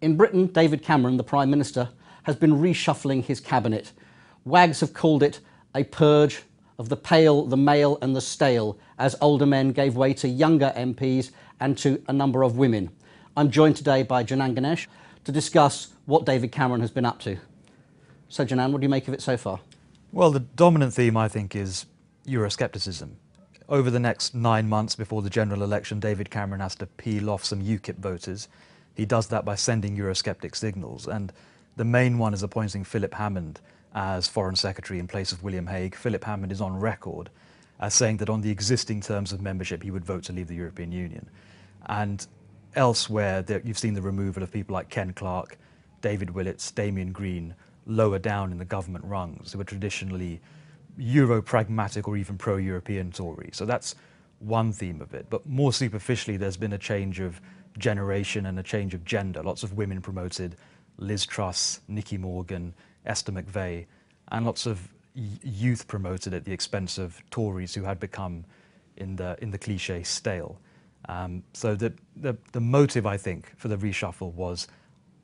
In Britain, David Cameron, the Prime Minister, has been reshuffling his cabinet. Wags have called it a purge of the pale, the male and the stale, as older men gave way to younger MPs and to a number of women. I'm joined today by Janan Ganesh to discuss what David Cameron has been up to. So Janan, what do you make of it so far? Well, the dominant theme, I think, is Euroscepticism. Over the next 9 months before the general election, David Cameron has to peel off some UKIP voters. He does that by sending Eurosceptic signals, and the main one is appointing Philip Hammond as Foreign Secretary in place of William Hague. Philip Hammond is on record as saying that on the existing terms of membership he would vote to leave the European Union. And elsewhere, you've seen the removal of people like Ken Clarke, David Willits, Damien Green, lower down in the government rungs, who were traditionally Euro-pragmatic or even pro-European Tories. So that's one theme of it. But more superficially, there's been a change of generation and a change of gender. Lots of women promoted: Liz Truss, Nicky Morgan, Esther McVeigh, and lots of youth promoted at the expense of Tories who had become, in the cliche, stale. So the motive, I think, for the reshuffle was,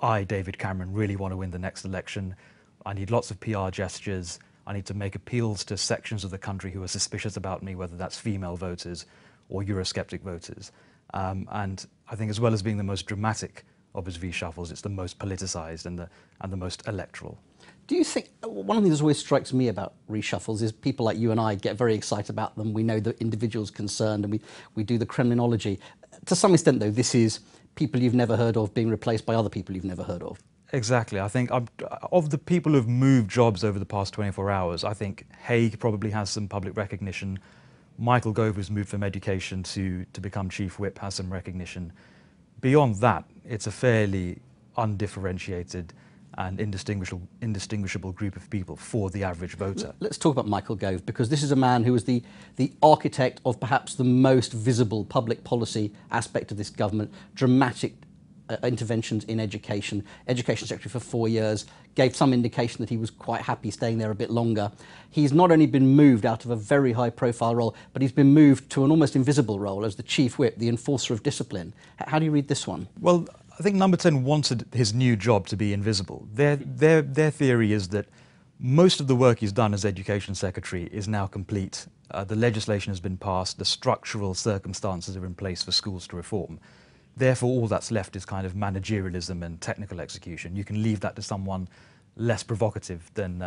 I, David Cameron, really want to win the next election. I need lots of PR gestures. I need to make appeals to sections of the country who are suspicious about me, whether that's female voters or Eurosceptic voters. And I think, as well as being the most dramatic of his reshuffles, it's the most politicised and the most electoral. Do you think, one of the things that always strikes me about reshuffles is people like you and I get very excited about them. We know the individuals concerned and we do the Kremlinology. To some extent, though, this is people you've never heard of being replaced by other people you've never heard of. Exactly. I think of the people who've moved jobs over the past 24 hours, I think Hague probably has some public recognition. Michael Gove, who's moved from education to become chief whip, has some recognition. Beyond that, it's a fairly undifferentiated and indistinguishable group of people for the average voter. Let's talk about Michael Gove, because this is a man who was the architect of perhaps the most visible public policy aspect of this government. Dramatic interventions in education. Education Secretary for 4 years, gave some indication that he was quite happy staying there a bit longer. He's not only been moved out of a very high profile role, but he's been moved to an almost invisible role as the chief whip, the enforcer of discipline. How do you read this one? Well, I think Number 10 wanted his new job to be invisible. Their theory is that most of the work he's done as Education Secretary is now complete. The legislation has been passed, the structural circumstances are in place for schools to reform. Therefore, all that's left is kind of managerialism and technical execution. You can leave that to someone less provocative than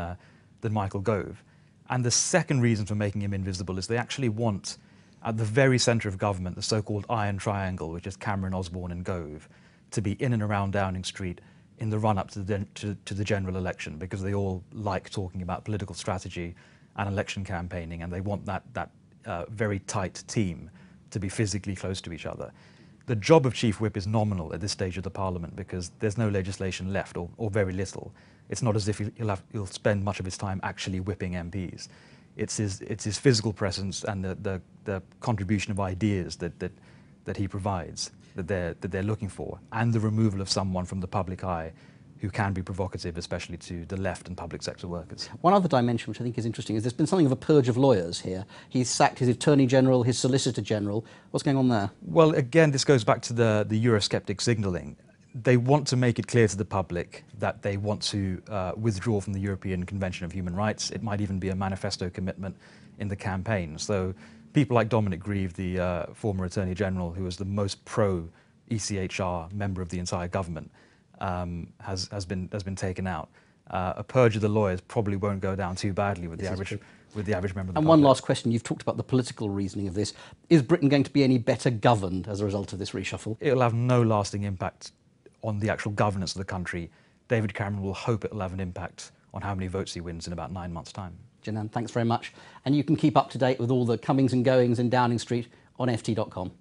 Michael Gove. And the second reason for making him invisible is they actually want, at the very centre of government, the so-called Iron Triangle, which is Cameron, Osborne and Gove, to be in and around Downing Street in the run-up to the general election, because they all like talking about political strategy and election campaigning, and they want that very tight team to be physically close to each other. The job of Chief Whip is nominal at this stage of the Parliament because there's no legislation left, or very little. It's not as if he'll spend much of his time actually whipping MPs. It's his physical presence and the contribution of ideas that he provides that they're looking for, and the removal of someone from the public eye who can be provocative, especially to the left and public sector workers. One other dimension which I think is interesting is there's been something of a purge of lawyers here. He's sacked his Attorney General, his Solicitor General. What's going on there? Well, again, this goes back to the Eurosceptic signalling. They want to make it clear to the public that they want to withdraw from the European Convention of Human Rights. It might even be a manifesto commitment in the campaign. So people like Dominic Grieve, the former Attorney General, who was the most pro-ECHR member of the entire government, has been taken out. A purge of the lawyers probably won't go down too badly with the average member of the public. And one last question, you've talked about the political reasoning of this. Is Britain going to be any better governed as a result of this reshuffle? It'll have no lasting impact on the actual governance of the country. David Cameron will hope it'll have an impact on how many votes he wins in about 9 months' time. Janan, thanks very much. And you can keep up to date with all the comings and goings in Downing Street on ft.com.